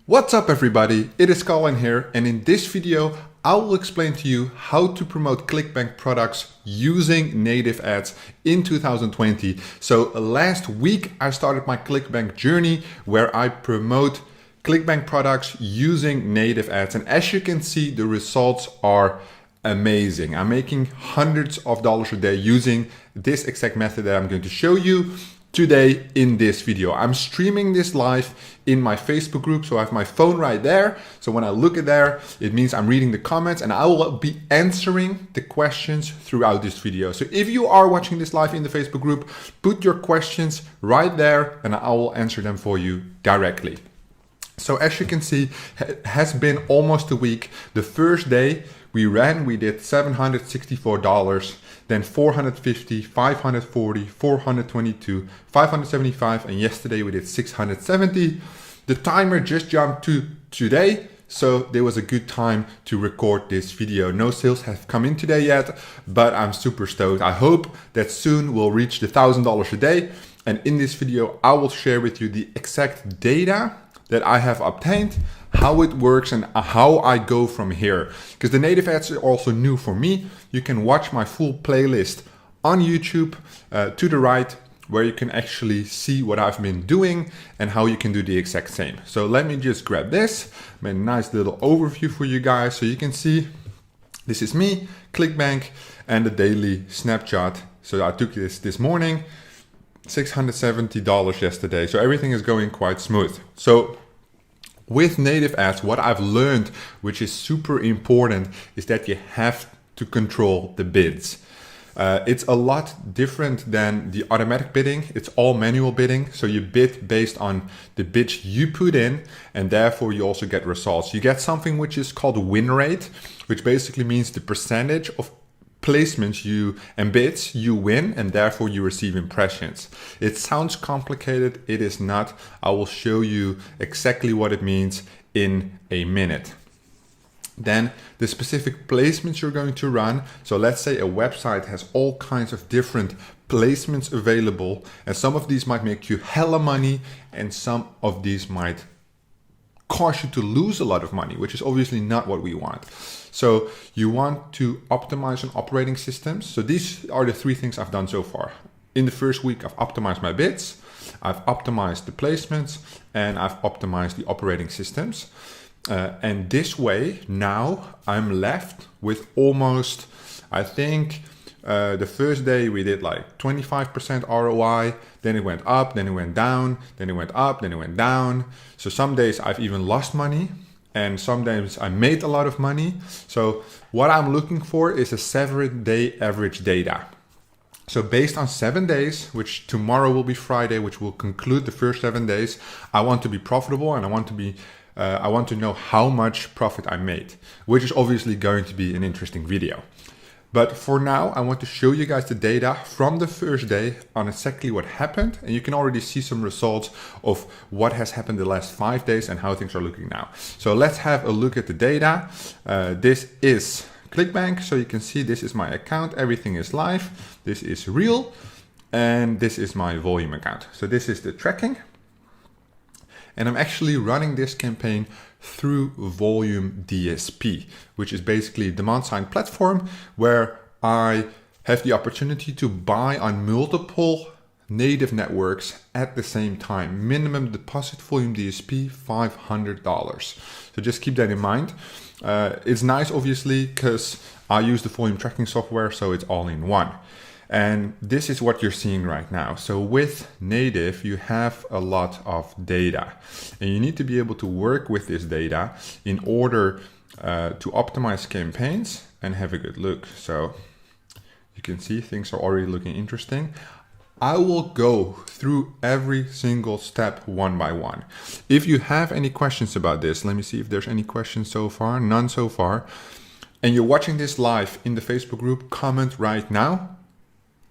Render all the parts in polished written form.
What's up everybody, it is Colin here, and in this video I will explain to you how to promote Clickbank products using native ads in 2020. So last week I started my Clickbank journey where I promote Clickbank products using native ads, and as you can see the results are amazing. I'm making hundreds of dollars a day using this exact method that I'm going to show you today in this video. I'm streaming this live in my Facebook group, so I have my phone right there. So when I look at there, it means I'm reading the comments and I will be answering the questions throughout this video. So if you are watching this live in the Facebook group, put your questions right there and I will answer them for you directly. So as you can see, it has been almost a week. The first day we did $764, then $450, $540, $422, $575, and yesterday we did $670. The timer just jumped to today, so there was a good time to record this video. No sales have come in today yet, but I'm super stoked. I hope that soon we'll reach the $1,000 a day. And in this video, I will share with you the exact data that I have obtained, how it works and how I go from here. Because the native ads are also new for me. You can watch my full playlist on YouTube to the right, where you can actually see what I've been doing and how you can do the exact same. So let me just grab this, made a nice little overview for you guys. So you can see, this is me, Clickbank, and the daily snapshot. So I took this morning, $670 yesterday. So everything is going quite smooth. So with native ads, what I've learned, which is super important, is that you have to control the bids. It's a lot different than the automatic bidding. It's all manual bidding. So you bid based on the bids you put in, and therefore you also get results. You get something which is called win rate, which basically means the percentage of placements and bids you win, and therefore you receive impressions. It sounds complicated, it is not. I will show you exactly what it means in a minute. Then the specific placements you're going to run. So let's say a website has all kinds of different placements available, and some of these might make you hella money and some of these might cause you to lose a lot of money, which is obviously not what we want. So you want to optimize on operating systems. So these are the three things I've done so far. In the first week, I've optimized my bids, I've optimized the placements, and I've optimized the operating systems. And this way, now I'm left with almost, I think, the first day we did like 25% ROI, then it went up, then it went down, then it went up, then it went down. So some days I've even lost money, and some days I made a lot of money. So what I'm looking for is a 7-day average data. So based on 7 days, which tomorrow will be Friday, which will conclude the first 7 days, I want to be profitable, and I want to know how much profit I made, which is obviously going to be an interesting video. But for now, I want to show you guys the data from the first day on exactly what happened. And you can already see some results of what has happened the last 5 days and how things are looking now. So let's have a look at the data. This is Clickbank. So you can see this is my account. Everything is live. This is real. And this is my volume account. So this is the tracking. And I'm actually running this campaign through Volume DSP, which is basically a demand-side platform where I have the opportunity to buy on multiple native networks at the same time. Minimum deposit volume DSP, $500. So just keep that in mind. It's nice, obviously, because I use the volume tracking software, so it's all in one. And this is what you're seeing right now. So with native, you have a lot of data, and you need to be able to work with this data in order to optimize campaigns and have a good look. So you can see things are already looking interesting. I will go through every single step one by one. If you have any questions about this, let me see if there's any questions so far. None so far. And you're watching this live in the Facebook group, comment right now,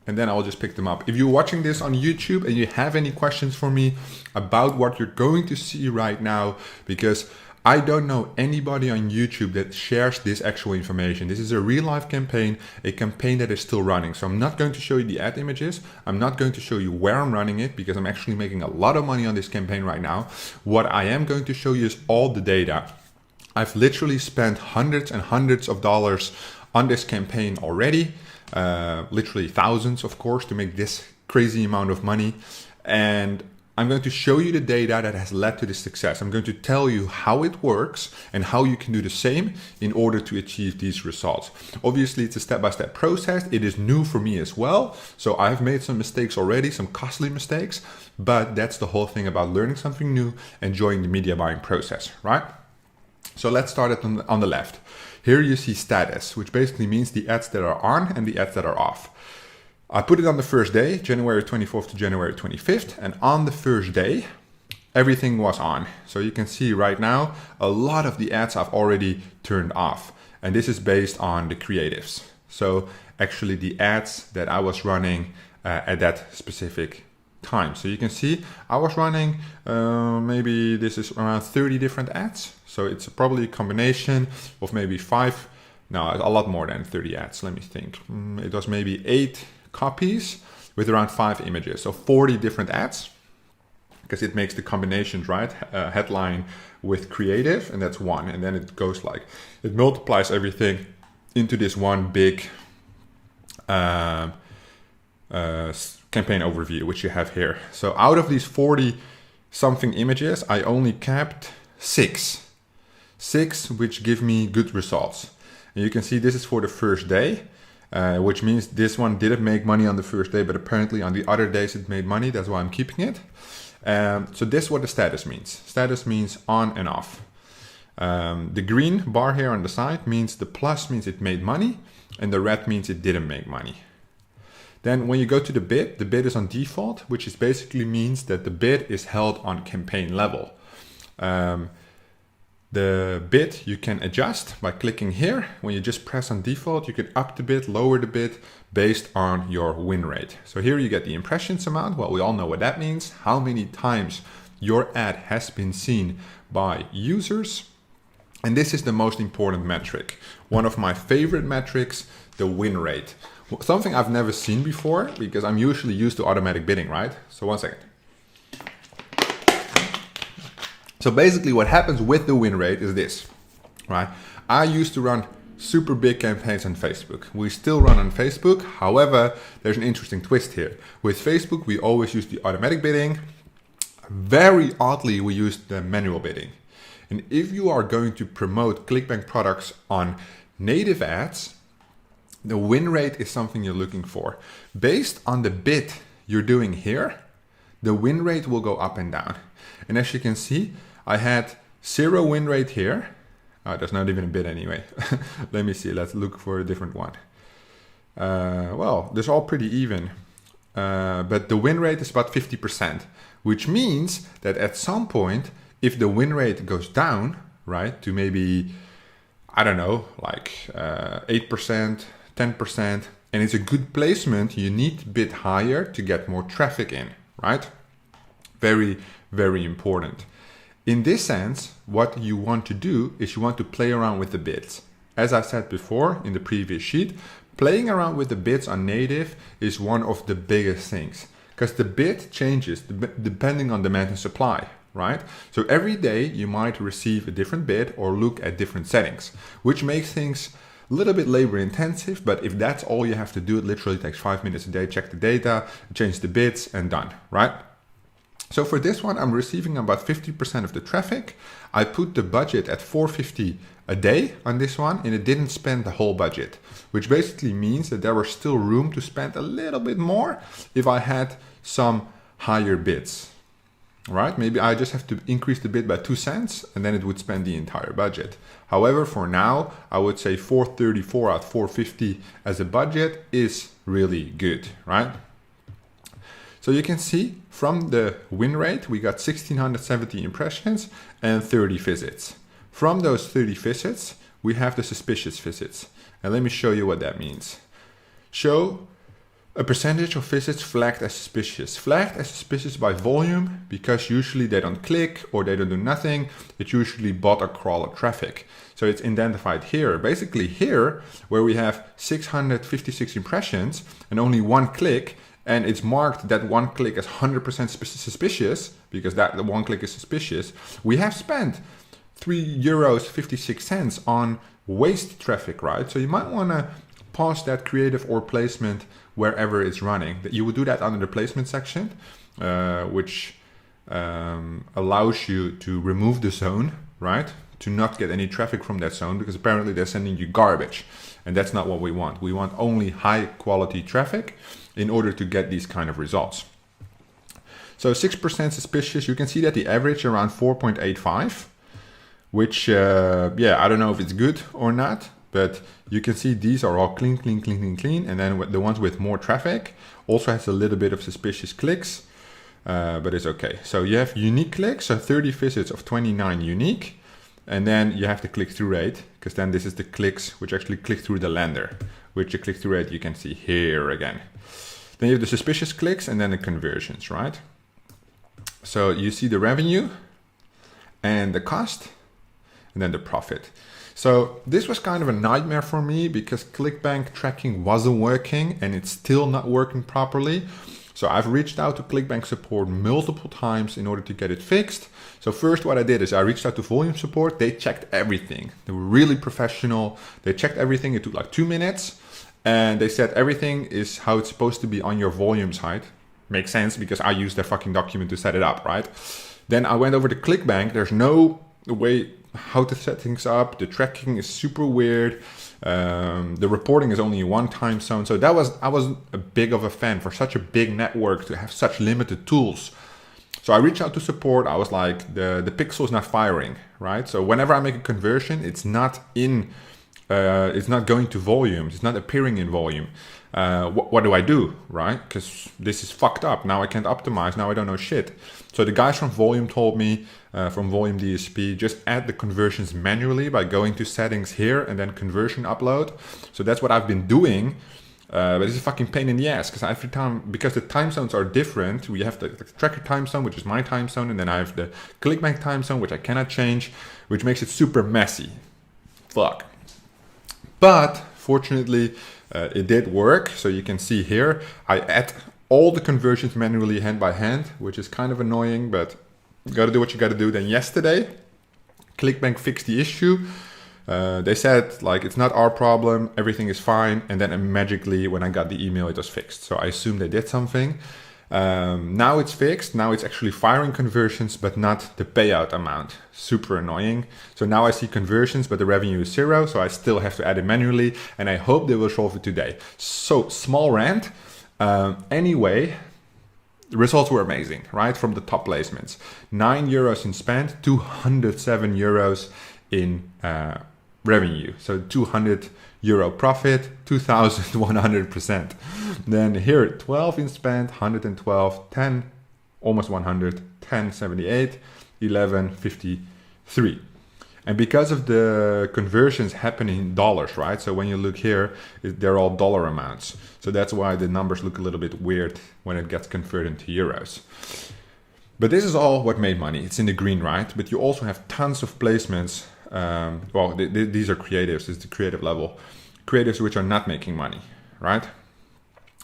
and then I'll just pick them up. If you're watching this on YouTube and you have any questions for me about what you're going to see right now, because I don't know anybody on YouTube that shares this actual information. This is a real life campaign, a campaign that is still running. So I'm not going to show you the ad images. I'm not going to show you where I'm running it because I'm actually making a lot of money on this campaign right now. What I am going to show you is all the data. I've literally spent hundreds and hundreds of dollars on this campaign already, literally thousands, of course, to make this crazy amount of money. And I'm going to show you the data that has led to this success. I'm going to tell you how it works and how you can do the same in order to achieve these results. Obviously, it's a step-by-step process. It is new for me as well. So I've made some mistakes already, some costly mistakes, but that's the whole thing about learning something new, enjoying the media buying process, right? So let's start it on the left. Here you see status, which basically means the ads that are on and the ads that are off. I put it on the first day, January 24th to January 25th, and on the first day, everything was on. So you can see right now, a lot of the ads I've already turned off. And this is based on the creatives. So actually the ads that I was running at that specific time. So you can see I was running, maybe this is around 30 different ads. So it's probably a combination of maybe a lot more than 30 ads. Let me think. It was maybe 8 copies with around 5 images, so 40 different ads, because it makes the combinations, right? Headline with creative, and that's 1, and then it goes like, it multiplies everything into this one big campaign overview, which you have here. So out of these 40 something images, I only kept 6, which give me good results. And you can see this is for the first day. Which means this one didn't make money on the first day, but apparently on the other days it made money. That's why I'm keeping it. So this is what the status means. Status means on and off. The green bar here on the side means the plus means it made money, and the red means it didn't make money. Then when you go to the bid is on default, which is basically means that the bid is held on campaign level. The bid you can adjust by clicking here. When you just press on default, you can up the bid, lower the bid based on your win rate. So here you get the impressions amount. Well, we all know what that means. How many times your ad has been seen by users. And this is the most important metric. One of my favorite metrics, the win rate. Something I've never seen before because I'm usually used to automatic bidding, right? So one second. So basically what happens with the win rate is this, right? I used to run super big campaigns on Facebook. We still run on Facebook. However, there's an interesting twist here. With Facebook, we always use the automatic bidding. Very oddly, we use the manual bidding. And if you are going to promote Clickbank products on native ads, the win rate is something you're looking for. Based on the bid you're doing here, the win rate will go up and down. And as you can see, I had 0 win rate here. There's not even a bid anyway. Let me see. Let's look for a different one. Well, they're all pretty even. But the win rate is about 50%, which means that at some point, if the win rate goes down, right, to maybe, I don't know, like 8%, 10%, and it's a good placement, you need to bid higher to get more traffic in, right? Very, very important. In this sense, what you want to do is you want to play around with the bids. As I said before in the previous sheet, playing around with the bids on native is one of the biggest things because the bid changes depending on demand and supply, right? So every day you might receive a different bid or look at different settings, which makes things a little bit labor intensive, but if that's all you have to do, it literally takes 5 minutes a day, check the data, change the bids and done, right? So for this one, I'm receiving about 50% of the traffic. I put the budget at $450 a day on this one, and it didn't spend the whole budget, which basically means that there was still room to spend a little bit more if I had some higher bids, right? Maybe I just have to increase the bid by 2 cents, and then it would spend the entire budget. However, for now, I would say $434 at $450 as a budget is really good, right? So you can see from the win rate, we got 1,670 impressions and 30 visits. From those 30 visits, we have the suspicious visits. And let me show you what that means. A percentage of visits flagged as suspicious. Flagged as suspicious by volume because usually they don't click or they don't do nothing. It's usually bot or crawler traffic. So it's identified here. Basically here, where we have 656 impressions and only one click, and it's marked that one click as 100% suspicious because that the one click is suspicious, we have spent €3.56 on waste traffic, right? So you might want to pause that creative or placement wherever it's running. You would do that under the placement section, which allows you to remove the zone, right? To not get any traffic from that zone, because apparently they're sending you garbage. And that's not what we want. We want only high quality traffic in order to get these kind of results. So 6% suspicious, you can see that the average around 4.85, which, I don't know if it's good or not, but you can see these are all clean. And then the ones with more traffic also has a little bit of suspicious clicks, but it's okay. So you have unique clicks, so 30 visits of 29 unique. And then you have the click-through rate, because then this is the clicks which actually click through the lander, which the click-through rate you can see here again. Then you have the suspicious clicks and then the conversions, right? So you see the revenue and the cost and then the profit. So this was kind of a nightmare for me because Clickbank tracking wasn't working and it's still not working properly. So I've reached out to Clickbank support multiple times in order to get it fixed. So first what I did is I reached out to volume support. They checked everything. They were really professional. They checked everything. It took like 2 minutes. And they said everything is how it's supposed to be on your volume side. Makes sense because I used their fucking document to set it up, right? Then I went over to Clickbank. There's no way how to set things up. The tracking is super weird. The reporting is only one time zone. So I wasn't a big of a fan for such a big network to have such limited tools. So I reached out to support. I was like, the pixel is not firing, right? So whenever I make a conversion, it's not going to volume. It's not appearing in volume. What do I do, right? Because this is fucked up. Now I can't optimize. Now I don't know shit. So the guys from Volume told me, from Volume DSP, just add the conversions manually by going to settings here and then conversion upload. So that's what I've been doing. But it's a fucking pain in the ass because every time, because the time zones are different, we have the tracker time zone, which is my time zone, and then I have the Clickbank time zone, which I cannot change, which makes it super messy. Fuck. But fortunately, it did work. So you can see here, I add all the conversions manually hand by hand, which is kind of annoying, but you gotta do what you gotta do. Then yesterday, Clickbank fixed the issue. They said like, it's not our problem, everything is fine. And then magically when I got the email, it was fixed. So I assume they did something. Now it's fixed. Now it's actually firing conversions, but not the payout amount. Super annoying. So now I see conversions, but the revenue is 0. So I still have to add it manually. And I hope they will solve it today. So small rant. Anyway, the results were amazing, right? From the top placements, €9 in spend, €207 in revenue. So €200 profit, 2,100%. Then here, 12 in spend, 112, 10, almost 100, 1078, 1153. And because of the conversions happening in dollars, right? So when you look here, they're all dollar amounts. So that's why the numbers look a little bit weird when it gets converted into euros. But this is all what made money. It's in the green, right? But you also have tons of placements. These are creatives. It's the creative level. Creatives which are not making money, right?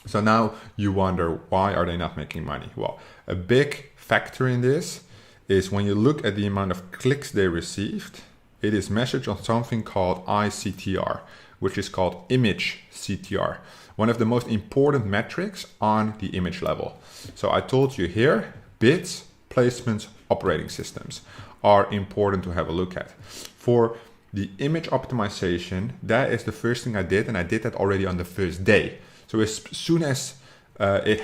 So now you wonder, why are they not making money? Well, a big factor in this is when you look at the amount of clicks they received, it is measured on something called ICTR, which is called image CTR, one of the most important metrics on the image level. So I told you here, bids, placements, operating systems are important to have a look at. For the image optimization, that is the first thing I did, and I did that already on the first day. So as soon as the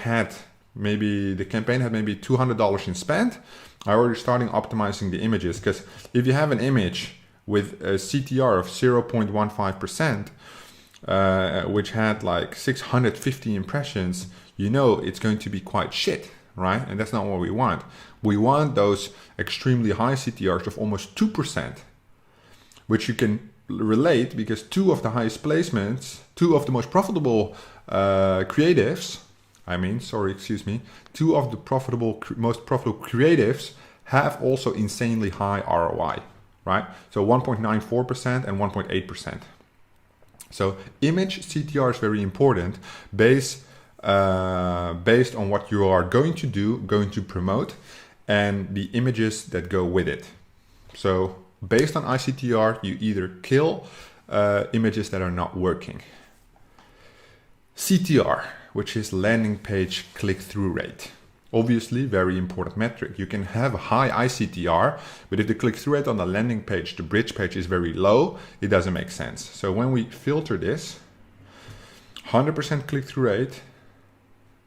campaign had maybe $200 in spend, I already started optimizing the images, because if you have an image with a CTR of 0.15%, which had like 650 impressions, you know it's going to be quite shit, right? And that's not what we want. We want those extremely high CTRs of almost 2%, which you can relate because two of the highest placements, two of the most profitable creatives, two of the most profitable creatives have also insanely high ROI, right? So 1.94% and 1.8%. So image CTR is very important based on what you are going to do, going to promote, and the images that go with it. So based on ICTR, you either kill images that are not working. CTR, which is landing page click-through rate. Obviously, very important metric. You can have a high ICTR, but if the click-through rate on the landing page, the bridge page, is very low, it doesn't make sense. So when we filter this, 100% click-through rate,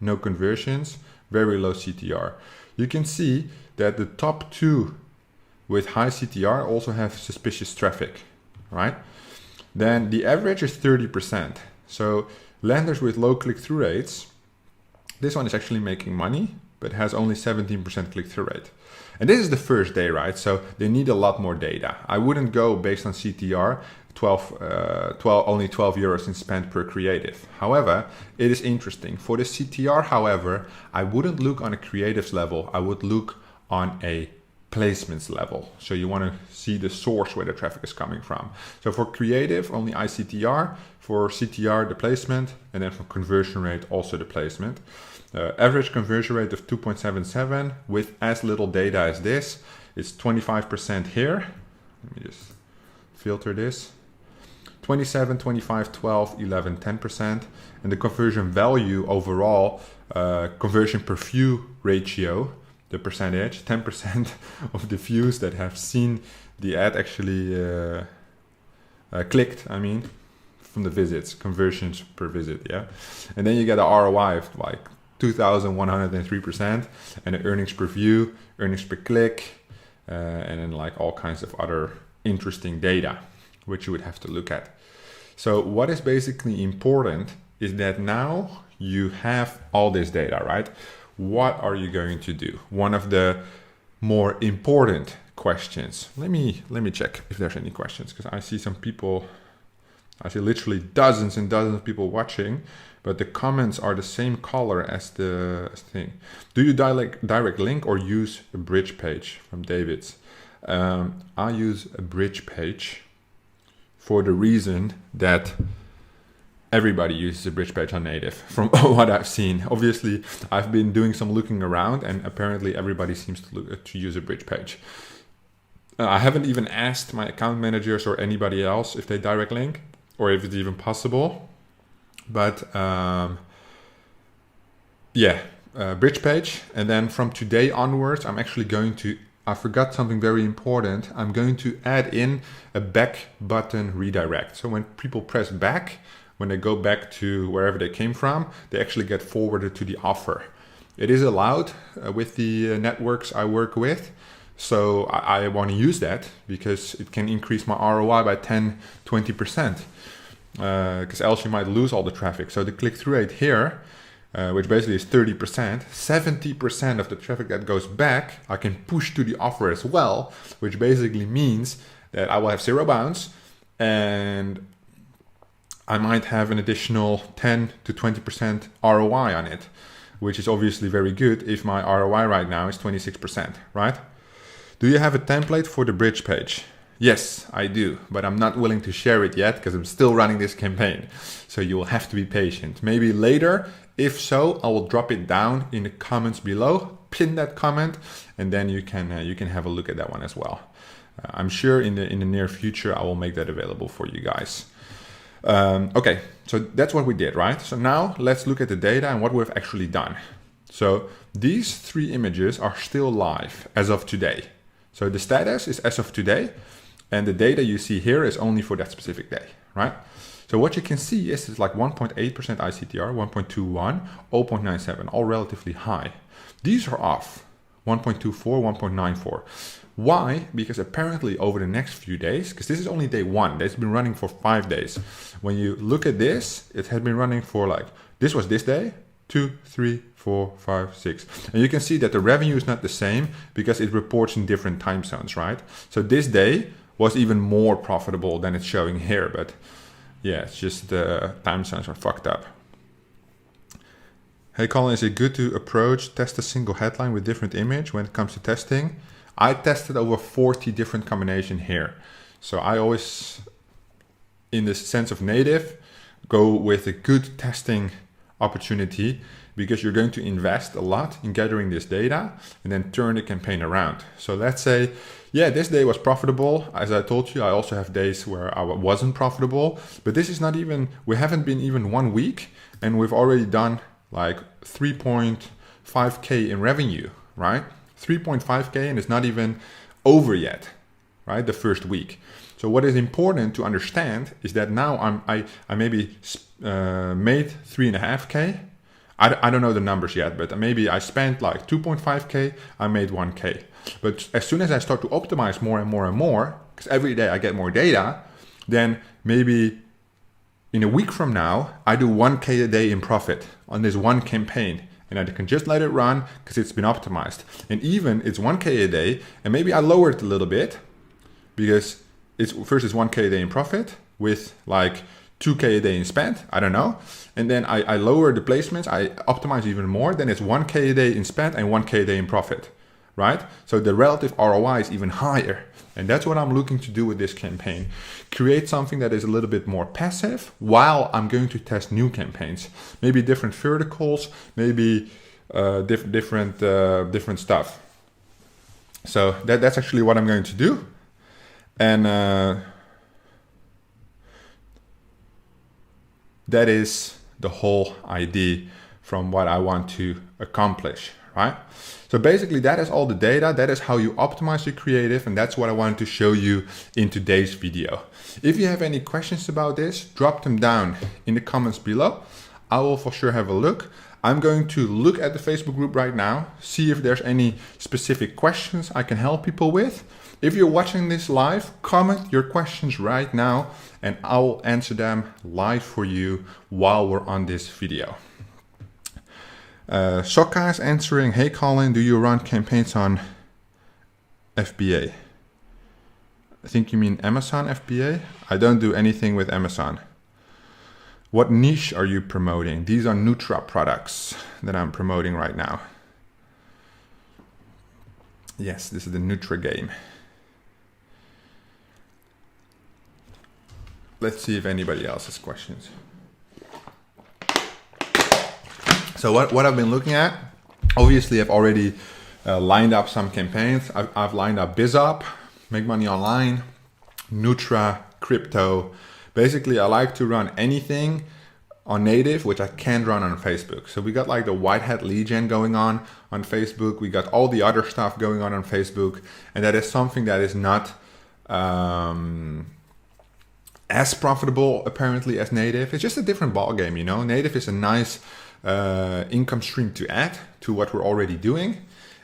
no conversions, very low CTR. You can see that the top two with high CTR also have suspicious traffic, right? Then the average is 30%. So landers with low click-through rates, this one is actually making money, but has only 17% click-through rate. And this is the first day, right? So they need a lot more data. I wouldn't go based on CTR, only 12 euros in spend per creative. However, it is interesting. For the CTR, however, I wouldn't look on a creatives level. I would look on a placements level. So you want to see the source where the traffic is coming from. So for creative, only ICTR. For CTR, the placement. And then for conversion rate, also the placement. Average conversion rate of 2.77 with as little data as this is 25% here. Let me just filter this. 27, 25, 12, 11, 10%. And the conversion value overall, conversion per view ratio, the percentage, 10% of the views that have seen the ad actually clicked, from the visits, conversions per visit, yeah. And then you get an ROI of like 2,103%, and the earnings per view, earnings per click, and then like all kinds of other interesting data, which you would have to look at. So what is basically important is that now you have all this data, right? What are you going to do? One of the more important questions. Let me check if there's any questions, because I see some people, I see literally dozens and dozens of people watching, but the comments are the same color as the thing. Do you direct link or use a bridge page? From David's. I use a bridge page for the reason that everybody uses a bridge page on native, from what I've seen. Obviously, I've been doing some looking around, and apparently everybody seems to use a bridge page. I haven't even asked my account managers or anybody else if they direct link or if it's even possible. But bridge page. And then from today onwards, I'm actually going to, I forgot something very important. I'm going to add in a back button redirect. So when people press back, when they go back to wherever they came from, they actually get forwarded to the offer. It is allowed with the networks I work with. So I want to use that because it can increase my ROI by 10-20%. Because else you might lose all the traffic. So the click-through rate here, which basically is 30%, 70% of the traffic that goes back, I can push to the offer as well, which basically means that I will have 0 bounce and I might have an additional 10-20% ROI on it, which is obviously very good if my ROI right now is 26%, right? Do you have a template for the bridge page? Yes, I do, but I'm not willing to share it yet because I'm still running this campaign. So you will have to be patient. Maybe later, if so, I will drop it down in the comments below, pin that comment, and then you can have a look at that one as well. I'm sure in the near future, I will make that available for you guys. Okay, so that's what we did, right? So now let's look at the data and what we've actually done. So these 3 images are still live as of today. So the status is as of today, and the data you see here is only for that specific day, right? So what you can see is it's like 1.8% ICTR, 1.21, 0.97, all relatively high. These are off, 1.24, 1.94. Why? Because apparently over the next few days, because this is only day 1, it's been running for 5 days. When you look at this, it has been running for like, this was this day, 2, 3, 4, 5, 6. And you can see that the revenue is not the same because it reports in different time zones, right? So this day was even more profitable than it's showing here. But yeah, it's just the time zones are fucked up. Hey Colin, is it good to test a single headline with different image when it comes to testing? I tested over 40 different combinations here. So I always, in the sense of native, go with a good testing opportunity, because you're going to invest a lot in gathering this data and then turn the campaign around. So let's say, yeah, this day was profitable. As I told you, I also have days where I wasn't profitable, but this is not even, we haven't been even 1 week and we've already done like 3.5K in revenue, right? 3.5K, and it's not even over yet, right? The first week. So what is important to understand is that now I maybe made 3.5K. I don't know the numbers yet, but maybe I spent like 2.5K, I made 1K. But as soon as I start to optimize more and more and more, because every day I get more data, then maybe in a week from now, I do 1K a day in profit on this one campaign, and I can just let it run because it's been optimized. And even it's 1K a day, and maybe I lower it a little bit because it's 1K a day in profit with like 2K a day in spend, I don't know. And then I lower the placements, I optimize even more, then it's 1K a day in spend and 1K a day in profit, right? So the relative ROI is even higher. And that's what I'm looking to do with this campaign. Create something that is a little bit more passive while I'm going to test new campaigns. Maybe different verticals, maybe different stuff. So that's actually what I'm going to do. And that is the whole idea from what I want to accomplish, right? So basically that is all the data, that is how you optimize your creative, and that's what I wanted to show you in today's video. If you have any questions about this, drop them down in the comments below. I will for sure have a look. I'm going to look at the Facebook group right now, see if there's any specific questions I can help people with. If you're watching this live, comment your questions right now and I'll answer them live for you while we're on this video. Sokka is answering, hey Colin, do you run campaigns on FBA? I think you mean Amazon FBA? I don't do anything with Amazon. What niche are you promoting? These are Nutra products that I'm promoting right now. Yes, this is the Nutra game. Let's see if anybody else has questions. So what I've been looking at, obviously I've already lined up some campaigns. I've lined up BizUp, Make Money Online, Nutra, Crypto. Basically, I like to run anything on native, which I can't run on Facebook. So we got like the white hat lead gen going on Facebook. We got all the other stuff going on Facebook. And that is something that is not as profitable apparently as native. It's just a different ball game, you know. Native is a nice income stream to add to what we're already doing.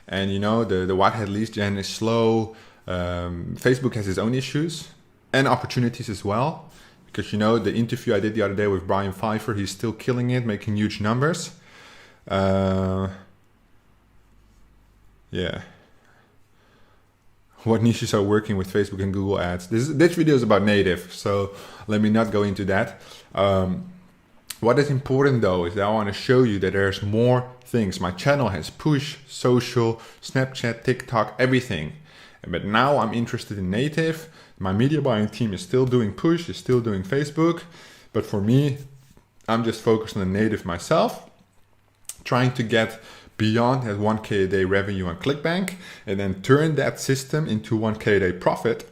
And you know, the white hat lead gen is slow. Facebook has its own issues and opportunities as well. Because you know, the interview I did the other day with Brian Pfeiffer, he's still killing it, making huge numbers. Yeah. What niches are working with Facebook and Google Ads? This video is about native, so let me not go into that. What is important though is that I want to show you that there's more things. My channel has push, social, Snapchat, TikTok, everything. But now I'm interested in native. My media buying team is still doing push, is still doing Facebook. But for me, I'm just focused on the native myself, trying to get beyond that 1K a day revenue on Clickbank and then turn that system into 1K a day profit,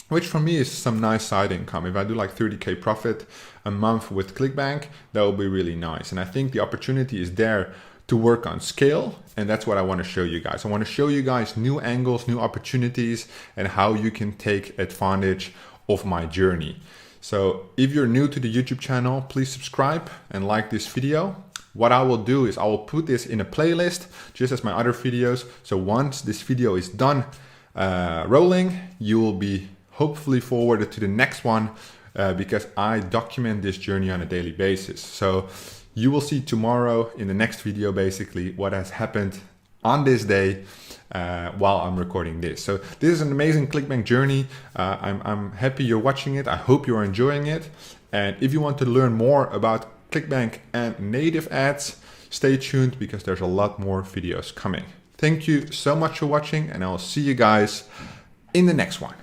which for me is some nice side income. If I do like 30K profit a month with Clickbank, that will be really nice. And I think the opportunity is there to work on scale, and that's what I want to show you guys. I want to show you guys new angles, new opportunities, and how you can take advantage of my journey. So if you're new to the YouTube channel, please subscribe and like this video. What I will do is I will put this in a playlist, just as my other videos. So once this video is done rolling, you will be hopefully forwarded to the next one because I document this journey on a daily basis. So you will see tomorrow in the next video basically what has happened on this day while I'm recording this. So this is an amazing Clickbank journey. I'm happy you're watching it. I hope you're enjoying it. And if you want to learn more about Clickbank and native ads, stay tuned because there's a lot more videos coming. Thank you so much for watching, and I'll see you guys in the next one.